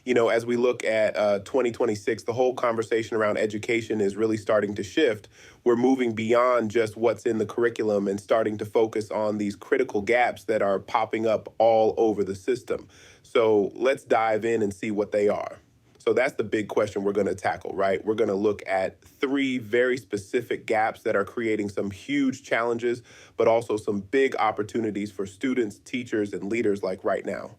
As we look at 2026, the whole conversation around education is really starting to shift. We're moving beyond just what's in the curriculum and starting to focus on these critical gaps that are popping up all over the system. So let's dive in and see what they are. So that's the big question we're going to tackle, right? We're going to look at three very specific gaps that are creating some huge challenges, but also some big opportunities for students, teachers, and leaders like right now.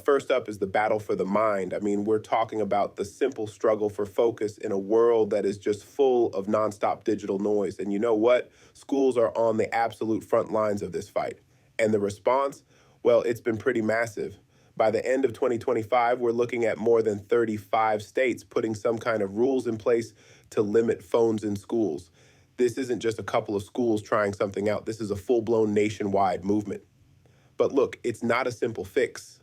First up is the battle for the mind. I mean, we're talking about the simple struggle for focus in a world that is just full of nonstop digital noise. And you know what? Schools are on the absolute front lines of this fight. And the response? Well, it's been pretty massive. By the end of 2025, we're looking at more than 35 states putting some kind of rules in place to limit phones in schools. This isn't just a couple of schools trying something out. This is a full-blown nationwide movement. But look, it's not a simple fix.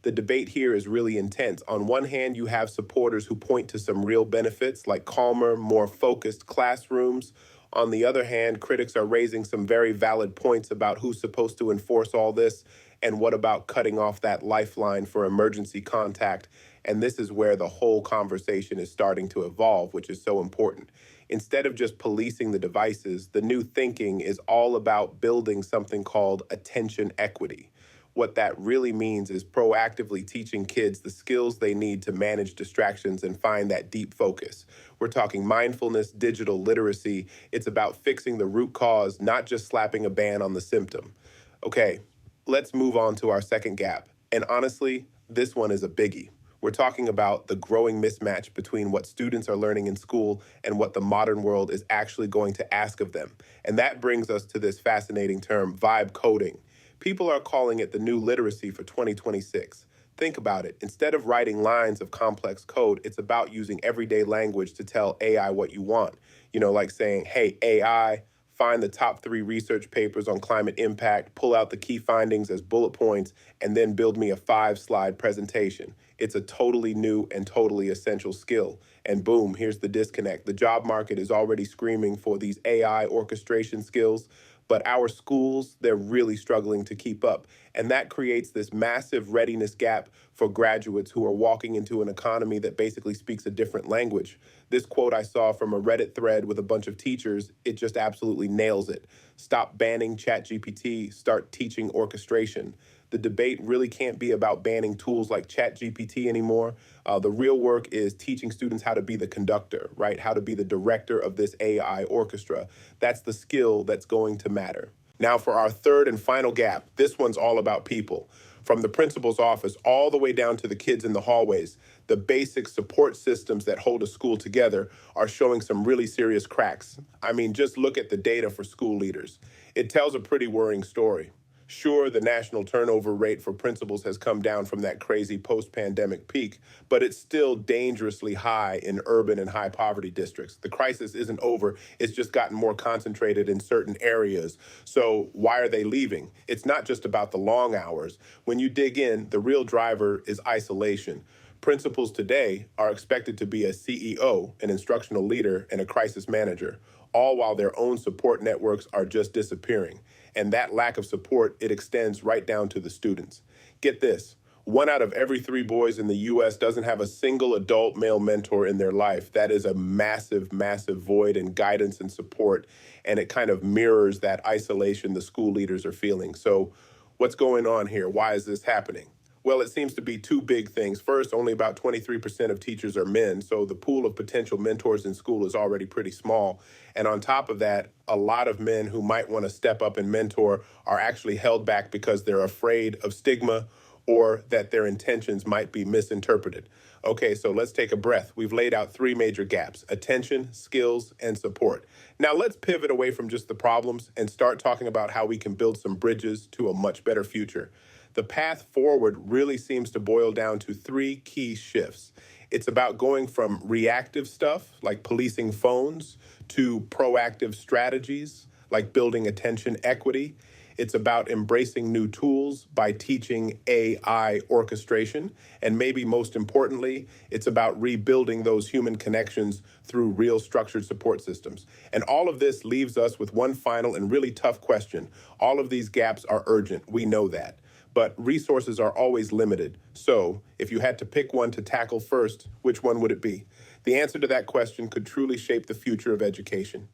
The debate here is really intense. On one hand, you have supporters who point to some real benefits like calmer, more focused classrooms. On the other hand, critics are raising some very valid points about who's supposed to enforce all this and what about cutting off that lifeline for emergency contact. And this is where the whole conversation is starting to evolve, which is so important. Instead of just policing the devices, the new thinking is all about building something called attention equity. What that really means is proactively teaching kids the skills they need to manage distractions and find that deep focus. We're talking mindfulness, digital literacy. It's about fixing the root cause, not just slapping a ban on the symptom. Okay, let's move on to our second gap. And honestly, this one is a biggie. We're talking about the growing mismatch between what students are learning in school and what the modern world is actually going to ask of them. And that brings us to this fascinating term, vibe coding. People are calling it the new literacy for 2026. Think about it. Instead of writing lines of complex code, it's about using everyday language to tell AI what you want. Like saying, hey, AI, find the top 3 research papers on climate impact, pull out the key findings as bullet points, and then build me a 5-slide presentation. It's a totally new and totally essential skill. And boom, here's the disconnect. The job market is already screaming for these AI orchestration skills, but our schools, they're really struggling to keep up. And that creates this massive readiness gap for graduates who are walking into an economy that basically speaks a different language. This quote I saw from a Reddit thread with a bunch of teachers, it just absolutely nails it. Stop banning ChatGPT, start teaching orchestration. The debate really can't be about banning tools like ChatGPT anymore. The real work is teaching students how to be the conductor, right? How to be the director of this AI orchestra. That's the skill that's going to matter. Now for our third and final gap, this one's all about people. From the principal's office all the way down to the kids in the hallways, the basic support systems that hold a school together are showing some really serious cracks. I mean, just look at the data for school leaders. It tells a pretty worrying story. Sure, the national turnover rate for principals has come down from that crazy post-pandemic peak, but it's still dangerously high in urban and high poverty districts. The crisis isn't over, it's just gotten more concentrated in certain areas. So why are they leaving? It's not just about the long hours. When you dig in, the real driver is isolation. Principals today are expected to be a CEO, an instructional leader, and a crisis manager, all while their own support networks are just disappearing. And that lack of support, it extends right down to the students. Get this, 1 out of every 3 boys in the U.S. doesn't have a single adult male mentor in their life. That is a massive, massive void in guidance and support, and it kind of mirrors that isolation the school leaders are feeling. So what's going on here? Why is this happening? Well, it seems to be 2 big things. First, only about 23% of teachers are men, so the pool of potential mentors in school is already pretty small. And on top of that, a lot of men who might want to step up and mentor are actually held back because they're afraid of stigma or that their intentions might be misinterpreted. Okay, so let's take a breath. We've laid out 3 major gaps: attention, skills, and support. Now let's pivot away from just the problems and start talking about how we can build some bridges to a much better future. The path forward really seems to boil down to 3 key shifts. It's about going from reactive stuff, like policing phones, to proactive strategies, like building attention equity. It's about embracing new tools by teaching AI orchestration. And maybe most importantly, it's about rebuilding those human connections through real structured support systems. And all of this leaves us with one final and really tough question. All of these gaps are urgent. We know that. but resources are always limited. So, if you had to pick one to tackle first, which one would it be? The answer to that question could truly shape the future of education.